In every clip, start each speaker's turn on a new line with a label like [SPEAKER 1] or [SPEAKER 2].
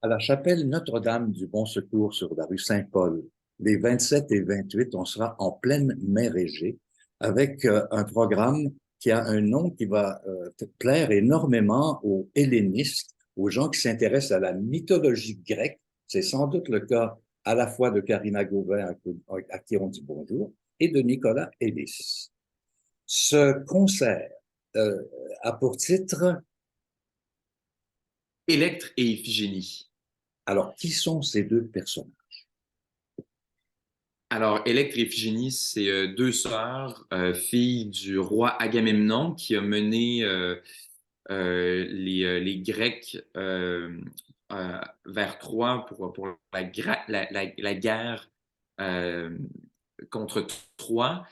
[SPEAKER 1] À la chapelle Notre-Dame du Bon Secours sur la rue Saint-Paul, les 27 et 28, on sera en pleine mer Égée avec un programme qui a un nom qui va plaire énormément aux hellénistes, aux gens qui s'intéressent à la mythologie grecque. C'est sans doute le cas à la fois de Karina Gauvin, à qui on dit bonjour, et de Nicolas Ellis. Ce concert euh, a pour titre,
[SPEAKER 2] Électre et Iphigénie.
[SPEAKER 1] alors, qui sont ces deux personnes?
[SPEAKER 2] Alors, Électre et Iphigénie, c'est deux sœurs, filles du roi Agamemnon qui a mené les Grecs vers Troie pour la guerre euh, contre Troie.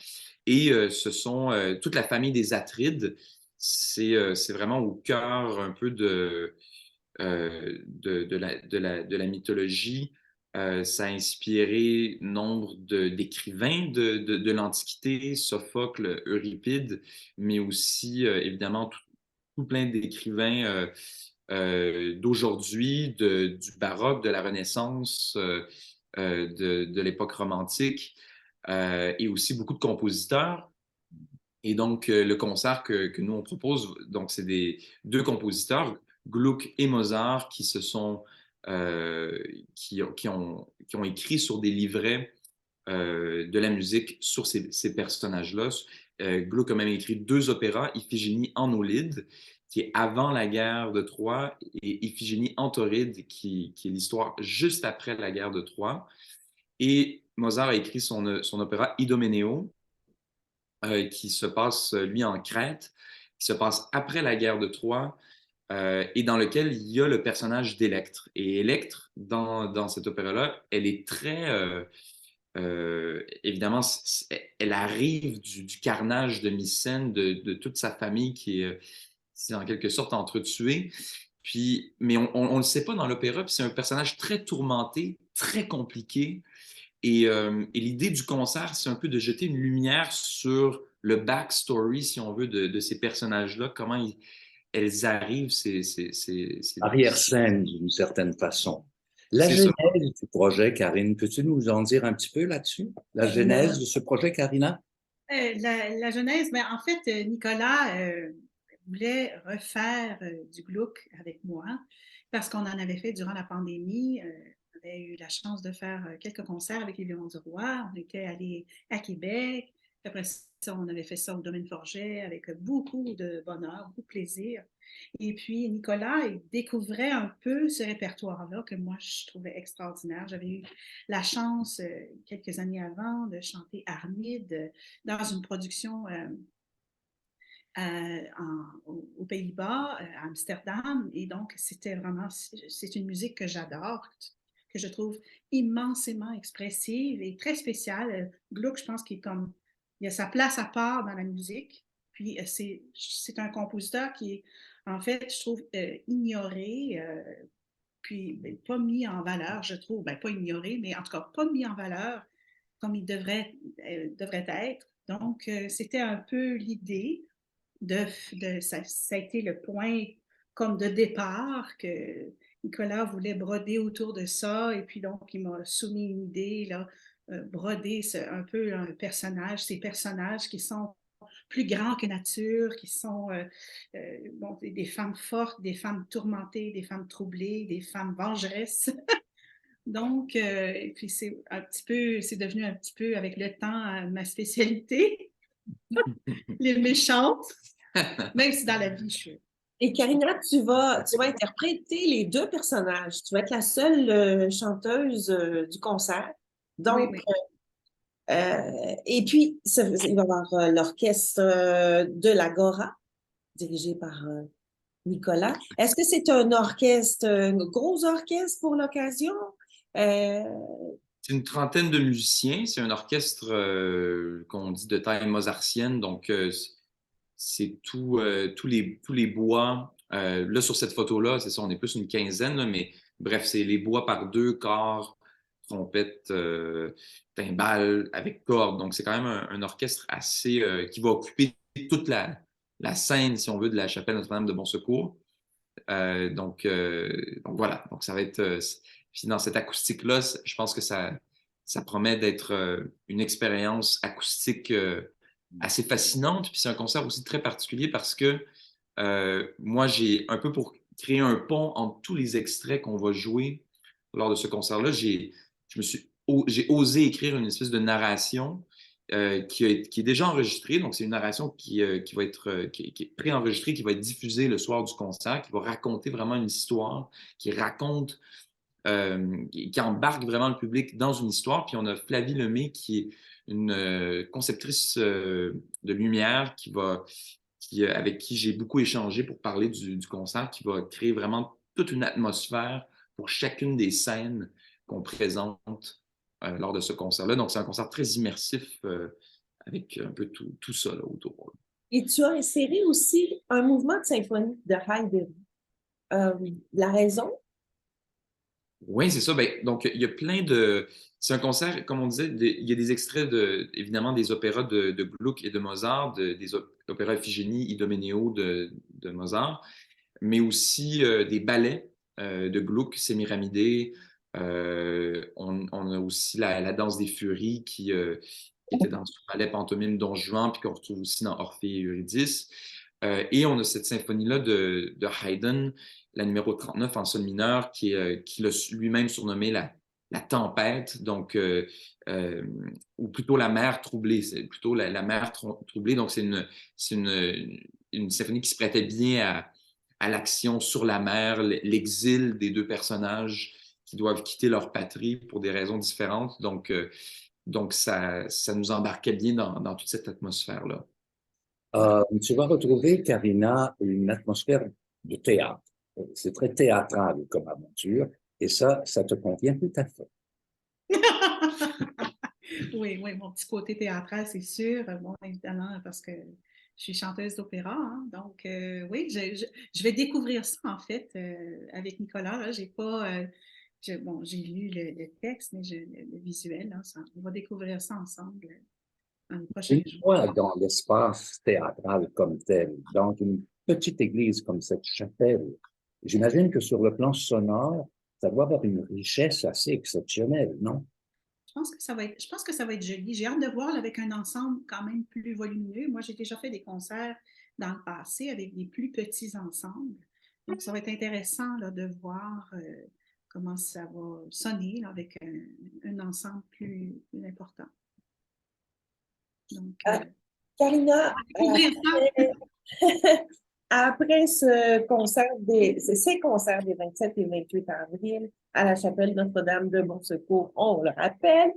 [SPEAKER 2] Et ce sont toute la famille des Atrides. C'est vraiment au cœur un peu de la mythologie. Ça a inspiré nombre d'écrivains de l'Antiquité, Sophocle, Euripide, mais aussi évidemment tout plein d'écrivains d'aujourd'hui, du baroque, de la Renaissance, de l'époque romantique, et aussi beaucoup de compositeurs. Et donc, le concert que nous, on propose, donc, c'est deux compositeurs, Gluck et Mozart, qui se sont, qui ont écrit sur des livrets de la musique sur ces personnages-là. Gluck a même écrit deux opéras, Iphigénie en Aulide, qui est avant la guerre de Troie, et Iphigénie en Tauride, qui est l'histoire juste après la guerre de Troie. Et Mozart a écrit son opéra Idoménéo, qui se passe, lui, en Crète, qui se passe après la guerre de Troie, et dans lequel il y a le personnage d'Électre. Et Électre, dans cet opéra-là, elle est très... évidemment, elle arrive du carnage de Mycène, de toute sa famille qui est en quelque sorte entretuée. Puis, mais on ne le sait pas dans l'opéra, puis c'est un personnage très tourmenté, très compliqué. Et l'idée du concert, c'est un peu de jeter une lumière sur le backstory, si on veut, de ces personnages-là, comment elles arrivent,
[SPEAKER 1] Arrière-scène d'une certaine façon. La
[SPEAKER 2] c'est ça.
[SPEAKER 1] genèse du projet, Karine, peux-tu nous en dire un petit peu là-dessus? La genèse de ce projet, Karina?
[SPEAKER 3] La genèse, mais en fait, Nicolas voulait refaire du Gluck avec moi parce qu'on en avait fait durant la pandémie. On avait eu la chance de faire quelques concerts avec les Lions du Roi. On était allés à Québec. Après ça, on avait fait ça au Domaine Forget avec beaucoup de bonheur, beaucoup de plaisir. Et puis, Nicolas, il découvrait un peu ce répertoire-là que moi, je trouvais extraordinaire. J'avais eu la chance, quelques années avant, de chanter Armide dans une production aux Pays-Bas, à Amsterdam. Et donc, c'était vraiment, c'est une musique que j'adore, que je trouve immensément expressive et très spéciale. Gluck, je pense qu'il comme, il a sa place à part dans la musique. Puis, c'est un compositeur qui est, en fait, je trouve, ignoré, puis ben, pas mis en valeur, je trouve, ben, pas ignoré, mais en tout cas, pas mis en valeur comme il devrait être. Donc, c'était un peu l'idée ça a été le point comme de départ que Nicolas voulait broder autour de ça. Et puis donc, il m'a soumis une idée, là, broder un peu un personnage, ces personnages qui sont plus grands que nature, qui sont bon, des femmes fortes, des femmes tourmentées, des femmes troublées, des femmes vengeresses. Donc, et puis c'est devenu un petit peu avec le temps ma spécialité, les méchantes, même si dans la vie, je suis.
[SPEAKER 4] Et Karina, tu vas interpréter les deux personnages. Tu vas être la seule chanteuse du concert.
[SPEAKER 3] Oui,
[SPEAKER 4] Donc,
[SPEAKER 3] oui.
[SPEAKER 4] et puis, il va y avoir l'orchestre de l'Agora, dirigé par Nicolas. Est-ce que c'est un orchestre, un gros orchestre pour l'occasion? Euh,
[SPEAKER 2] C'est une trentaine de musiciens. C'est un orchestre qu'on dit de taille mozartienne. Donc, c'est tous les bois. Là, sur cette photo-là, c'est ça, on est plus une quinzaine, là, mais bref, c'est les bois par deux, corps, trompette, timbales, avec cordes. Donc, c'est quand même un orchestre qui va occuper toute la scène, si on veut, de la chapelle Notre-Dame de Bon Secours. Donc voilà, donc ça va être... puis dans cette acoustique-là, je pense que ça promet d'être une expérience acoustique assez fascinante. Puis c'est un concert aussi très particulier parce que moi, j'ai un peu pour créer un pont entre tous les extraits qu'on va jouer lors de ce concert-là, j'ai osé écrire une espèce de narration qui est déjà enregistrée. Donc, c'est une narration qui va être qui est préenregistrée, qui va être diffusée le soir du concert, qui va raconter vraiment une histoire, qui raconte, qui embarque vraiment le public dans une histoire. Puis on a Flavie Lemay, qui est une conceptrice de lumière avec qui j'ai beaucoup échangé pour parler du concert, qui va créer vraiment toute une atmosphère pour chacune des scènes qu'on présente lors de ce concert-là. Donc, c'est un concert très immersif avec un peu tout ça là, autour.
[SPEAKER 4] Et tu as inséré aussi un mouvement de symphonie de Haydn. La raison?
[SPEAKER 2] Oui, c'est ça. Ben, donc, il y a plein de... C'est un concert, comme on disait, il y a des extraits, évidemment, des opéras de Gluck et de Mozart, des opéras Iphigénie, Idoménéo de Mozart, mais aussi des ballets de Gluck, Sémiramidé. On a aussi la danse des Furies qui était dans ce ballet pantomime Don Juan, puis qu'on retrouve aussi dans Orphée et Eurydice. Et on a cette symphonie-là de Haydn, la numéro 39 en sol mineur, qui l'a lui-même surnommé la tempête, donc, ou plutôt la mer troublée. C'est plutôt la mer troublée. Donc, c'est une symphonie qui se prêtait bien à l'action sur la mer, l'exil des deux personnages qui doivent quitter leur patrie pour des raisons différentes. Donc ça nous embarquait bien dans toute cette atmosphère-là.
[SPEAKER 1] Tu vas retrouver, Karina, une atmosphère de théâtre. C'est très théâtral comme aventure, et ça te convient tout à fait.
[SPEAKER 3] Oui, oui, mon petit côté théâtral, c'est sûr. Bon, évidemment, parce que je suis chanteuse d'opéra, hein, donc oui, je vais découvrir ça en fait avec Nicolas. Là, j'ai pas, bon, j'ai lu le texte, mais le visuel, là, on va découvrir ça ensemble dans les prochains
[SPEAKER 1] Une
[SPEAKER 3] jours.
[SPEAKER 1] fois dans l'espace théâtral comme tel, dans une petite église comme cette chapelle, j'imagine que sur le plan sonore, ça doit avoir une richesse assez exceptionnelle, non?
[SPEAKER 3] Je pense que ça va être joli. J'ai hâte de voir là, avec un ensemble quand même plus volumineux. Moi, j'ai déjà fait des concerts dans le passé avec des plus petits ensembles. Donc, ça va être intéressant là, de voir comment ça va sonner là, avec un ensemble plus important. Donc,
[SPEAKER 4] Karina,
[SPEAKER 3] découvrir ça.
[SPEAKER 4] après ces concerts des 27 et 28 avril à la chapelle Notre-Dame de Bon Secours, on le rappelle,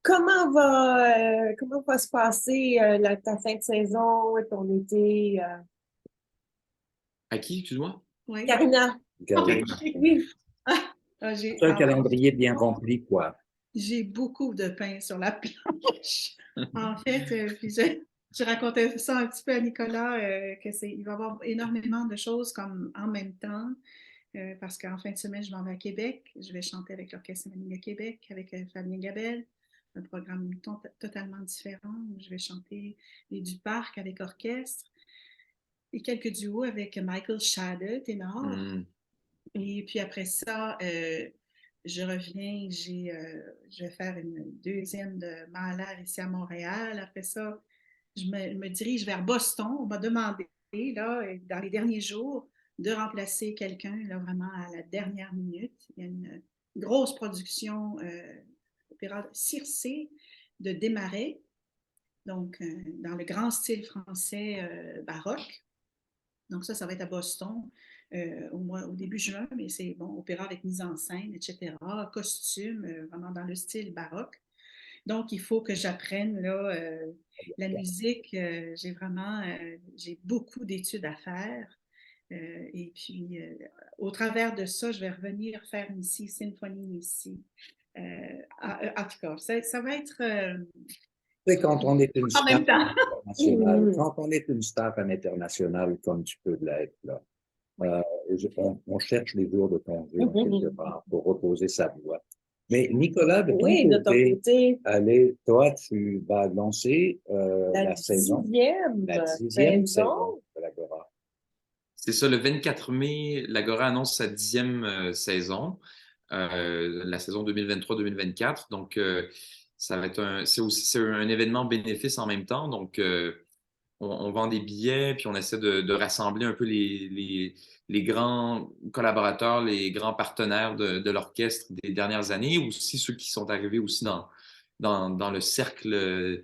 [SPEAKER 4] comment va se passer ta fin de saison et ton été?
[SPEAKER 2] À qui, excuse-moi?
[SPEAKER 3] Oui.
[SPEAKER 4] Karina.
[SPEAKER 1] Karina.
[SPEAKER 4] Oui.
[SPEAKER 1] C'est un calendrier bien rempli, quoi.
[SPEAKER 3] J'ai beaucoup de pain sur la planche. En fait, puis je racontais ça un petit peu à Nicolas, il va y avoir énormément de choses comme en même temps, parce qu'en fin de semaine, je m'en vais à Québec. Je vais chanter avec l'Orchestre symphonique de Québec, avec Fabien Gabel, un programme totalement différent. Je vais chanter les du Parc avec orchestre et quelques duos avec Michael Schade, ténor.
[SPEAKER 2] Mm.
[SPEAKER 3] Et puis après ça, je reviens, je vais faire une deuxième de Mahler ici à Montréal. Après ça, je me dirige vers Boston. On m'a demandé, là, dans les derniers jours, de remplacer quelqu'un, là, vraiment à la dernière minute. Il y a une grosse production opéra Circé de Desmarais, donc dans le grand style français baroque. Donc ça va être à Boston au début juin, mais c'est bon, opéra avec mise en scène, etc., costume, vraiment dans le style baroque. Donc, il faut que j'apprenne là, la musique. J'ai beaucoup d'études à faire. Et puis, au travers de ça, je vais revenir faire une symphonie ici. En tout cas, ça va être
[SPEAKER 1] Et quand on est une
[SPEAKER 3] en
[SPEAKER 1] star
[SPEAKER 3] même temps.
[SPEAKER 1] internationale, quand on est une star à l'international comme tu peux l'être, là, on cherche les jours de congé en quelque part pour reposer sa voix. Mais Nicolas, de ton côté, allez, toi, tu vas lancer la saison.
[SPEAKER 4] La 10e
[SPEAKER 1] saison de l'Agora.
[SPEAKER 2] C'est ça, le 24 mai, l'Agora annonce sa 10e saison, la saison 2023-2024. Donc, ça va être c'est un événement bénéfice en même temps. Donc, on vend des billets, puis on essaie de rassembler un peu les grands collaborateurs, les grands partenaires de l'orchestre des dernières années, aussi ceux qui sont arrivés aussi dans le cercle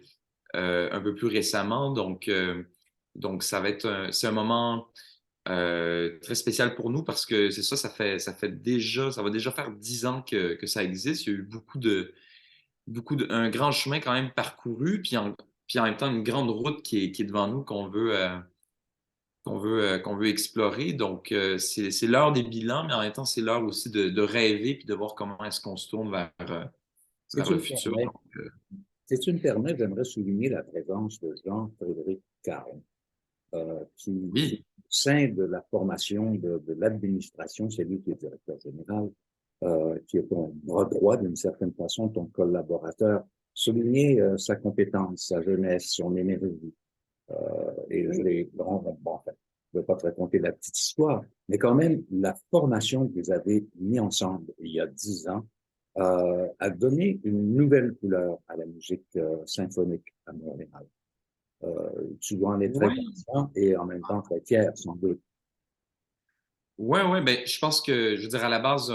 [SPEAKER 2] un peu plus récemment. Donc ça va être c'est un moment très spécial pour nous parce que c'est ça, ça va déjà faire 10 ans que ça existe. Il y a eu un grand chemin quand même parcouru, puis en même temps une grande route qui est devant nous qu'on veut explorer. Donc, c'est l'heure des bilans, mais en même temps, c'est l'heure aussi de rêver puis de voir comment est-ce qu'on se tourne
[SPEAKER 1] Si
[SPEAKER 2] vers
[SPEAKER 1] tu
[SPEAKER 2] le
[SPEAKER 1] me
[SPEAKER 2] futur.
[SPEAKER 1] permets,
[SPEAKER 2] Donc,
[SPEAKER 1] si tu me permets, j'aimerais souligner la présence de Jean-Frédéric Caron, qui,
[SPEAKER 2] oui,
[SPEAKER 1] au sein de la formation de l'administration, c'est lui qui est directeur général, qui est ton bras droit d'une certaine façon, ton collaborateur, souligner sa compétence, sa jeunesse, son énergie. Et je l'ai, en fait, je ne vais pas te raconter la petite histoire, mais quand même, la formation que vous avez mis ensemble il y a 10 ans a donné une nouvelle couleur à la musique symphonique à Montréal. Tu dois en être très
[SPEAKER 2] oui,
[SPEAKER 1] conscient et en même temps très fier, sans doute.
[SPEAKER 2] ouais, ben, je pense que, je veux dire, à la base,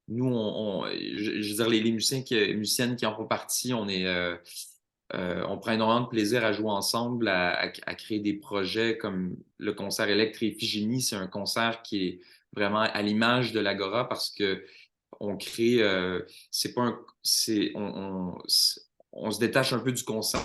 [SPEAKER 2] je veux dire, les musiciennes qui en font partie, on prend énormément de plaisir à jouer ensemble, à créer des projets comme le concert Electre et Iphigénie. C'est un concert qui est vraiment à l'image de l'Agora parce que on crée, c'est pas un, c'est, on se détache un peu du concert,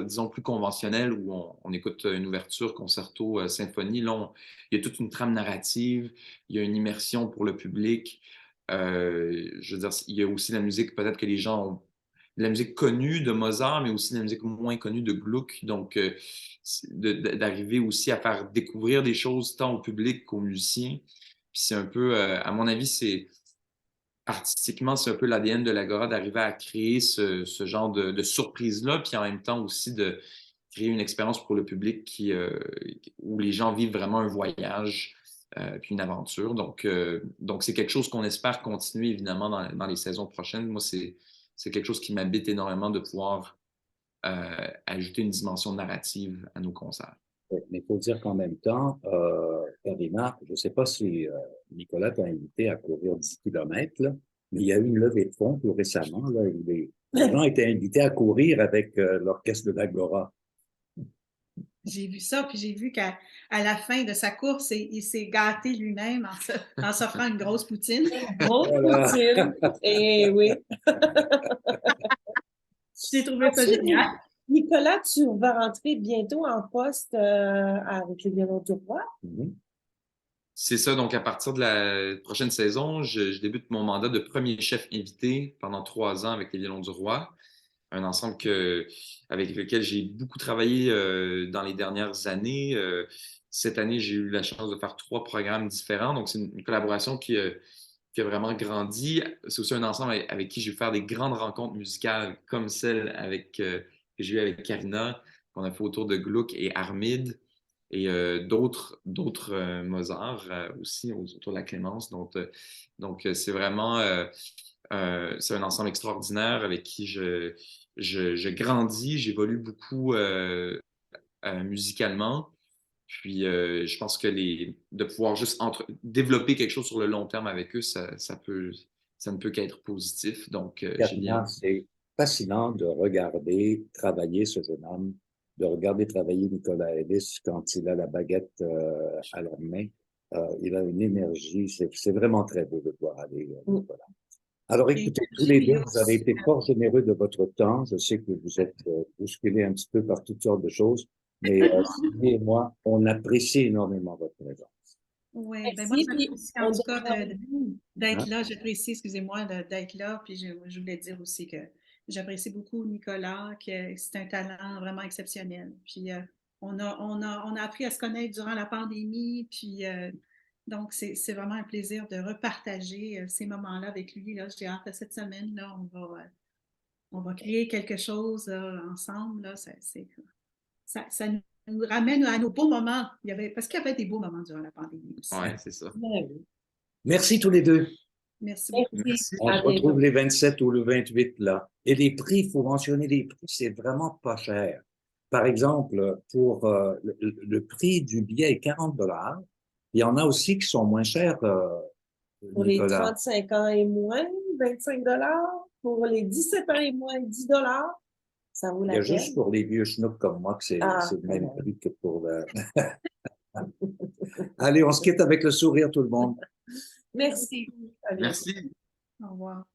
[SPEAKER 2] disons, plus conventionnel où on écoute une ouverture, concerto, symphonie. Là, il y a toute une trame narrative, il y a une immersion pour le public. Je veux dire, il y a aussi la musique, peut-être que les gens ont de la musique connue de Mozart, mais aussi de la musique moins connue de Gluck. Donc, d'arriver aussi à faire découvrir des choses tant au public qu'aux musiciens. Puis c'est un peu, à mon avis, artistiquement, c'est un peu l'ADN de l'Agora d'arriver à créer ce genre de surprise-là, puis en même temps aussi de créer une expérience pour le public où les gens vivent vraiment un voyage, puis une aventure. Donc c'est quelque chose qu'on espère continuer évidemment dans les saisons prochaines. Moi, c'est quelque chose qui m'habite énormément de pouvoir ajouter une dimension narrative à nos concerts.
[SPEAKER 1] Mais il faut dire qu'en même temps, Karina, je ne sais pas si Nicolas t'a invité à courir 10 kilomètres, là, mais il y a eu une levée de fonds plus récemment. Là, où les gens étaient invités à courir avec l'orchestre de l'Agora.
[SPEAKER 3] J'ai vu ça, puis j'ai vu qu'à la fin de sa course, il s'est gâté lui-même en s'offrant une grosse poutine.
[SPEAKER 4] Grosse
[SPEAKER 1] Voilà.
[SPEAKER 4] poutine. Eh oui.
[SPEAKER 3] J'ai trouvé ça
[SPEAKER 4] Ensuite,
[SPEAKER 3] génial.
[SPEAKER 4] Nicolas, tu vas rentrer bientôt en poste avec les Violons du Roi.
[SPEAKER 1] Mhm.
[SPEAKER 2] C'est ça, donc à partir de la prochaine saison, je débute mon mandat de premier chef invité pendant 3 ans avec les Violons du Roi, un ensemble avec lequel j'ai beaucoup travaillé dans les dernières années. Cette année, j'ai eu la chance de faire 3 programmes différents, donc c'est une collaboration qui a vraiment grandi. C'est aussi un ensemble avec qui je vais faire des grandes rencontres musicales comme celle que j'ai eue avec Karina, qu'on a fait autour de Gluck et Armide et d'autres Mozart aussi autour de la Clémence. Donc c'est vraiment c'est un ensemble extraordinaire avec qui je grandis, j'évolue beaucoup musicalement. Puis je pense que de pouvoir juste développer quelque chose sur le long terme avec eux, ça ne peut qu'être positif. Donc j'ai
[SPEAKER 1] Karina,
[SPEAKER 2] bien.
[SPEAKER 1] c'est fascinant de regarder travailler ce jeune homme, de regarder travailler Nicolas Ellis quand il a la baguette à la main. Il a une énergie, c'est vraiment très beau de voir aller Nicolas. Alors
[SPEAKER 3] Et
[SPEAKER 1] écoutez, tous les deux,
[SPEAKER 3] Julia
[SPEAKER 1] vous avez
[SPEAKER 3] aussi.
[SPEAKER 1] été fort généreux de votre temps. Je sais que vous êtes bousculés un petit peu par toutes sortes de choses, mais Sylvie et moi, on apprécie énormément votre présence.
[SPEAKER 3] Oui, ben moi,
[SPEAKER 4] Merci. Puis,
[SPEAKER 3] j'apprécie en
[SPEAKER 4] on
[SPEAKER 3] tout cas
[SPEAKER 4] donnera
[SPEAKER 3] d'être
[SPEAKER 1] Hein?
[SPEAKER 3] là. J'apprécie, excusez-moi, d'être là. Puis je voulais dire aussi que j'apprécie beaucoup Nicolas, que c'est un talent vraiment exceptionnel. Puis on a appris à se connaître durant la pandémie. Puis donc, c'est vraiment un plaisir de repartager ces moments-là avec lui. Là. J'ai hâte à cette semaine. Là, on va créer quelque chose ensemble. Là. Ça nous ramène à nos beaux moments. Parce qu'il y avait des beaux moments durant la pandémie aussi.
[SPEAKER 2] Ouais, c'est ça.
[SPEAKER 4] Ben oui.
[SPEAKER 1] Merci tous les deux.
[SPEAKER 3] Merci beaucoup.
[SPEAKER 4] Merci.
[SPEAKER 2] Merci.
[SPEAKER 1] On
[SPEAKER 4] À
[SPEAKER 1] se retrouve
[SPEAKER 4] bientôt.
[SPEAKER 1] les 27 ou le 28 là. Et les prix, il faut mentionner les prix, c'est vraiment pas cher. Par exemple, pour le prix du billet est 40 $. Il y en a aussi qui sont moins chers,
[SPEAKER 4] Pour les
[SPEAKER 1] Nicolas.
[SPEAKER 4] 35 ans et moins, 25 $. Pour les 17 ans et moins, 10 $. Ça vaut
[SPEAKER 1] Il y
[SPEAKER 4] la
[SPEAKER 1] a
[SPEAKER 4] peine.
[SPEAKER 1] juste pour les vieux schnouks comme moi que c'est
[SPEAKER 4] Ah,
[SPEAKER 1] le même
[SPEAKER 4] ouais.
[SPEAKER 1] prix que pour le... Allez, on se quitte avec le sourire, tout le monde.
[SPEAKER 4] Merci. À bientôt.
[SPEAKER 2] Merci.
[SPEAKER 3] Au revoir.